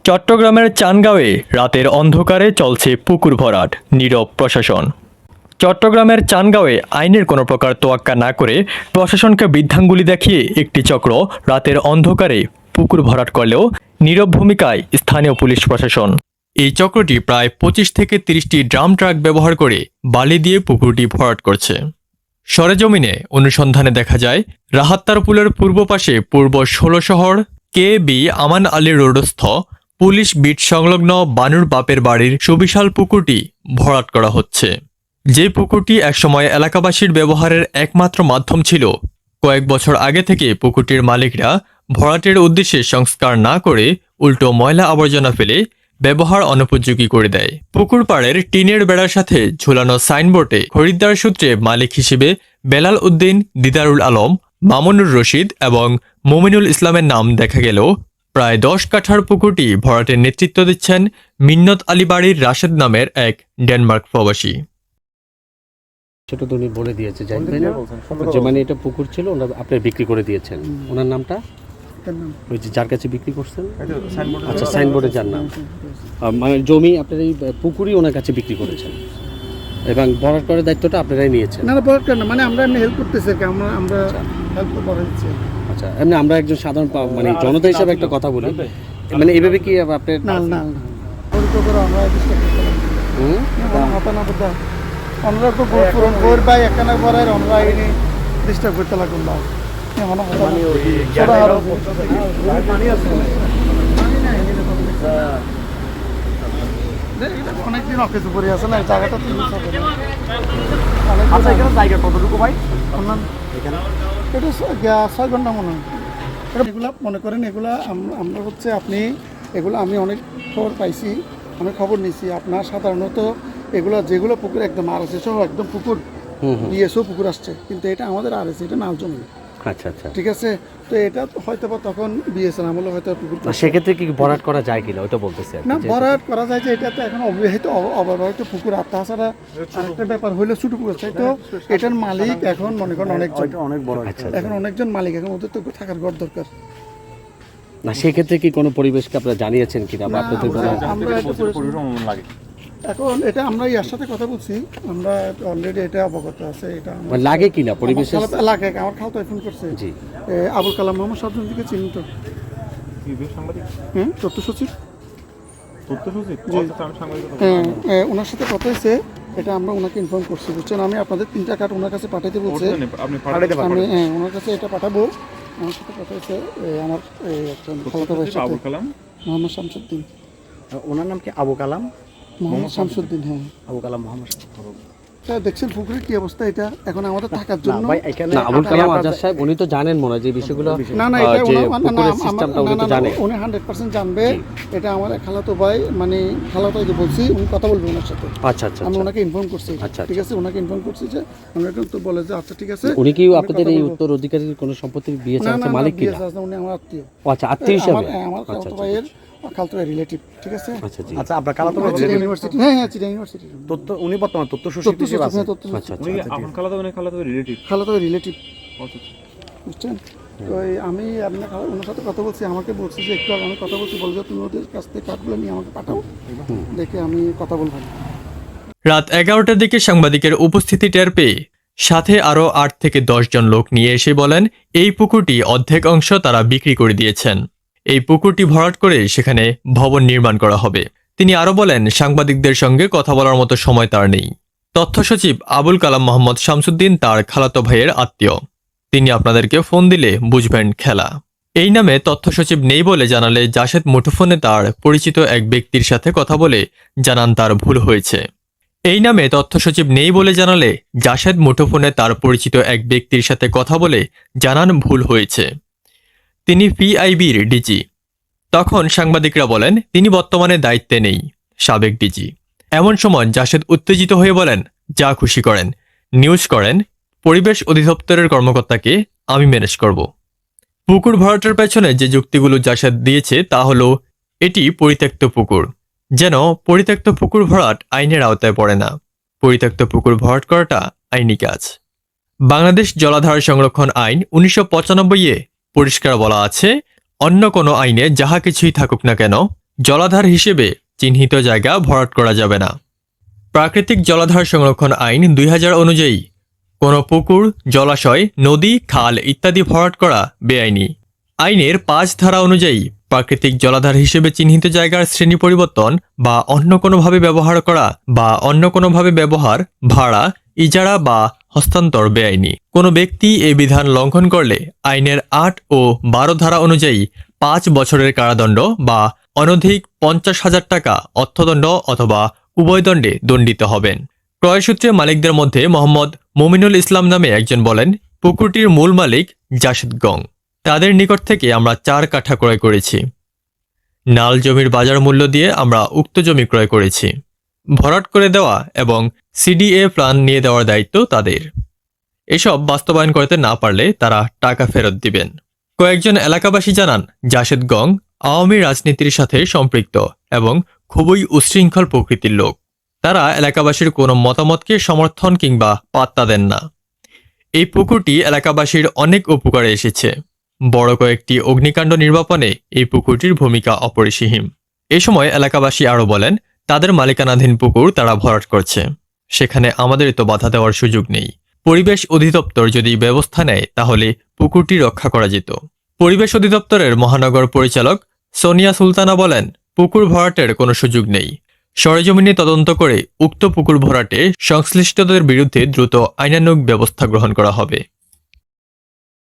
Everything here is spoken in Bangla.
চট্টগ্রামের চানগাঁওয়ে রাতের অন্ধকারে চলছে পুকুর ভরাট, নীরব প্রশাসন। চট্টগ্রামের চানগাঁওয়ে আইনের কোনো প্রকার তোয়াক্কা না করে প্রশাসনকে বৃদ্ধাঙ্গুলি দেখিয়ে একটি চক্র রাতের অন্ধকারে পুকুর ভরাট করলেও নীরব ভূমিকায় স্থানীয় পুলিশ প্রশাসন। এই চক্রটি প্রায় ২৫ থেকে ৩০টি ড্রাম ট্রাক ব্যবহার করে বালি দিয়ে পুকুরটি ভরাট করছে। সরেজমিনে অনুসন্ধানে দেখা যায়, রাহাত্তার পুলের পূর্ব পাশে পূর্ব ১৬ শহর KB আমান আলী রোডস্থ পুলিশ বিট সংলগ্ন বানুর বাপের বাড়ির সুবিশাল পুকুরটি ভরাট করা হচ্ছে। যে পুকুরটি একসময় এলাকাবাসীর ব্যবহারের একমাত্র মাধ্যম ছিল, কয়েক বছর আগে থেকে পুকুরটির মালিকরা ভরাটের উদ্দেশ্যে সংস্কার না করে উল্টো ময়লা আবর্জনা ফেলে ব্যবহার অনুপযোগী করে দেয়। পুকুর পাড়ের টিনের বেড়ার সাথে ঝুলানো সাইনবোর্ডে খরিদ্দার সূত্রে মালিক হিসেবে বেলাল উদ্দিন, দিদারুল আলম, মামুনুর রশিদ এবং মুমিনুল ইসলামের নাম দেখা গেলেও প্রায় ১০ কাঠার পুকুরটি ভরাটের নেতৃত্ব দিচ্ছেন মিন্নত আলী বাড়ির রাশেদ নামের এক ডেনমার্ক প্রবাসী। ছোট উনি বলে দিয়েছে যে মানে এটা পুকুর ছিল, আপনি বিক্রি করে দিয়েছেন। ওনার নামটা ওই যে যার কাছে বিক্রি করছেন, আচ্ছা সাইনবোর্ডে যার নাম, মানে জমি আপনার এই পুকুরই ওনার কাছে বিক্রি করেছেন এবং ভরাট করার দায়িত্বটা আপনারাই নিয়েছেন। না ভরাট করেন না, মানে আমরা এমনি হেল্প করতেছি, আমরা হেল্প করে দিচ্ছি। আচ্ছা, এমনি আমরা একজন সাধারণ মানে জনতা হিসাবে একটা কথা বলি, মানে এইভাবে কি আপনি না না আমরা আমরা তো গোর ভাই এখানে পরে আমরা এনে ডিস্টার্ব করতে লাগুন না। অনেকদিন অফিস উপরে আছে না, জায়গাটা জায়গা কতটুকু ভাই? এটা ৬ ঘন্টা মনে হয়। এগুলা মনে করেন এগুলা আমরা হচ্ছে আপনি এগুলো আমি অনেক খবর পাইছি, অনেক খবর নিয়েছি। আপনার সাধারণত এগুলো যেগুলো পুকুর একদম RSA সহ একদম পুকুর BSO পুকুর আসছে, কিন্তু এটা আমাদের RSA, এটা নাল জমি। আচ্ছা আচ্ছা, ঠিক আছে। তো এটা হয়তো বা তখন BSN আমলে হয়তো পুকুর, সেক্ষেত্রে কি ভরাট করা যায় কিনা ওইটা বলতেছে না। ভরাট করা যায় যে এটা তো এখন অব্যবহৃত অব্যবহৃত পুকুর। আর তাছাড়া আরেকটা ব্যাপার হইলো ছোট পুকুর চাই, তো এটার মালিক এখন মনে করেন অনেক বড়, এখন অনেকজন মালিক, এখন ওদের তো থাকার ঘর দরকার না। সেক্ষেত্রে কি কোনো পরিবেশকে আপনারা জানিয়েছেন কিনা? এখন এটা আমরা ইয়ার সাথে কথা বলছি, আমরা অলরেডি এটা অবগত আছে। এটা লাগে কিনা পরিবেশ লাগে। আমার খালতো ফোন করছে, জি আবুল কালাম মোহাম্মদ সাবজনকে চিহ্নিত তথ্য সচিব, ওনার সাথে কথা হয়েছে। এটা আমরা ওনাকে ইনফর্ম করছি, বুঝছেন। আমি আপনাদের 3টা কার্ড ওনার কাছে পাঠাইতে বলছে, আমি ওনার কাছে এটা পাঠাবো। আমার সাথে কথা হয়েছে আমার খালাতো ভাইয়ের সাথে, মোহাম্মদ শামসুদ্দিন। ওনার নাম কি? আবু কালাম মোহাম্মদ শামসুদ্দিন। হ্যাঁ, আবু কালাম মোহাম্মদ। দেখছেন পুকুরের কি অবস্থা। এটা এখন আমাদের থাকার জন্য আবুল কালাম আজাদ সাহেব উনি তো জানেন মনে হয় যে বিষয়গুলো। না না, এটা উনি 100% জানবে। এটা আমার খালাতো ভাই, মানে খালাতো ভাইকে বলছি, উনি কথা বলবে ওনার সাথে। আচ্ছা আচ্ছা, আমি ওনাকে ইনফর্ম করছি। আচ্ছা, ঠিক আছে, ওনাকে ইনফর্ম করছি যে ওনাকে তো বলে যে আচ্ছা ঠিক আছে। উনি কি আপনাদের এই উত্তর অধিকারীর কোনো সম্পত্তির বিএসএ আছে মালিক কি? উনি আমার আত্মীয়। আচ্ছা, আত্মীয় হিসাবে আমার খালাতো ভাইয়ের খালাতো ভাই রিলেটিভ। ঠিক আছে। আচ্ছা জি। আচ্ছা, আপনার খালাতো ভাই ইউনিভার্সিটি। হ্যাঁ হ্যাঁ, চিটাগাং ইউনিভার্সিটি। উনি বর্তমানে তথ্য সচিব হিসেবে আছেন। আচ্ছা উনি আপন খালাতো ভাই রিলেটিভ। খালাতো ভাই রিলেটিভ, বুঝছেন। তো আমি আপনার ওনার সাথে কথা বলছি, আমাকে বলছি যে একটু আমি কথা বলছি, বলছে তুমি ওদের কাছ থেকে কার্ডগুলো নিয়ে আমাকে পাঠাও, দেখে আমি কথা বলবো। রাত 11টার দিকে সাংবাদিকের উপস্থিতি টের পেয়ে সাথে আরও 8 থেকে 10 জন লোক নিয়ে এসে বলেন, এই পুকুরটি অর্ধেক অংশ তারা বিক্রি করে দিয়েছেন। এই পুকুরটি ভরাট করে সেখানে ভবন নির্মাণ করা হবে। তিনি আরও বলেন, সাংবাদিকদের সঙ্গে কথা বলার মতো সময় তার নেই। তথ্য সচিব আবুল কালাম মোহাম্মদ শামসুদ্দিন তার খালাতো ভাইয়ের আত্মীয়, তিনি আপনাদেরকে ফোন দিলে বুঝবেন খেলা। এই নামে তথ্য সচিব নেই বলে জানালে জাসেদ মুঠোফোনে তার পরিচিত এক ব্যক্তির সাথে কথা বলে জানান তার ভুল হয়েছে। এই নামে তথ্য সচিব নেই বলে জানালে জাসেদ মুঠোফোনে তার পরিচিত এক ব্যক্তির সাথে কথা বলে জানান ভুল হয়েছে। তিনি PIBর ডিজি। তখন সাংবাদিকরা বলেন তিনি বর্তমানে দায়িত্বে নেই, সাবেক ডিজি। এমন সময় জাসেদ উত্তেজিত হয়ে বলেন, যা খুশি করেন, নিউজ করেন, পরিবেশ অধিদপ্তরের কর্মকর্তাকে আমি ম্যানেজ করব। পুকুর ভরাটের পেছনে যে যুক্তিগুলো জাসেদ দিয়েছে তা হলো, এটি পরিত্যক্ত পুকুর, যেন পরিত্যক্ত পুকুর ভরাট আইনের আওতায় পড়ে না। পরিত্যক্ত পুকুর ভরাট করাটা আইনি কাজ। বাংলাদেশ জলাধার সংরক্ষণ আইন 1995-এ পরিষ্কার বলা আছে, অন্য কোনো আইনে যাহা কিছুই থাকুক না কেন, জলাধার হিসেবে চিহ্নিত জায়গা ভরাট করা যাবে না। প্রাকৃতিক জলাধার সংরক্ষণ আইন 2000 অনুযায়ী কোনো পুকুর, জলাশয়, নদী, খাল ইত্যাদি ভরাট করা বেআইনি। আইনের 5 ধারা অনুযায়ী প্রাকৃতিক জলাধার হিসেবে চিহ্নিত জায়গার শ্রেণী পরিবর্তন বা অন্য কোনোভাবে ব্যবহার করা বা অন্য কোনোভাবে ব্যবহার, ভাড়া, ইজারা বা হস্তান্তর বেআইনি। কোনো ব্যক্তি এই বিধান লঙ্ঘন করলে আইনের 8 ও 12 ধারা অনুযায়ী 5 বছরের কারাদণ্ড বা অনধিক 50,000 টাকা অর্থদণ্ড অথবা উভয় দণ্ডে দণ্ডিত হবেন। ক্রয়সূত্রে মালিকদের মধ্যে মোহাম্মদ মুমিনুল ইসলাম নামে একজন বলেন, পুকুরটির মূল মালিক জাসেদ গং। তাদের নিকট থেকে আমরা 4 কাঠা ক্রয় করেছি। নাল জমির বাজার মূল্য দিয়ে আমরা উক্ত জমি ক্রয় করেছি। ভরাট করে দেওয়া এবং সিডিএ প্ল্যান নিয়ে দেওয়ার দায়িত্ব তাদের। এসব বাস্তবায়ন করতে না পারলে তারা টাকা ফেরত দিবেন। কয়েকজন এলাকাবাসী জানান, জাসেদ গং আওয়ামী রাজনীতির সাথে সম্পৃক্ত এবং খুবই উচ্ছৃঙ্খল প্রকৃতির লোক। তারা এলাকাবাসীর কোনো মতামতকে সমর্থন কিংবা পাত্তা দেন না। এই পুকুরটি এলাকাবাসীর অনেক উপকারে এসেছে। বড় কয়েকটি অগ্নিকাণ্ড নির্বাপনে এই পুকুরটির ভূমিকা অপরিসীম। এ সময় এলাকাবাসী আরও বলেন, তাদের মালিকানাধীন পুকুর তারা ভরাট করছে, সেখানে আমাদের তো বাধা দেওয়ার সুযোগ নেই। পরিবেশ অধিদপ্তর যদি ব্যবস্থা নেয় তাহলে পুকুরটি রক্ষা করা যেত। পরিবেশ অধিদপ্তরের মহানগর পরিচালক সোনিয়া সুলতানা বলেন, পুকুর ভরাটের কোনো সুযোগ নেই। সরেজমিনে তদন্ত করে উক্ত পুকুর ভরাটে সংশ্লিষ্টদের বিরুদ্ধে দ্রুত আইনানুগ ব্যবস্থা গ্রহণ করা হবে।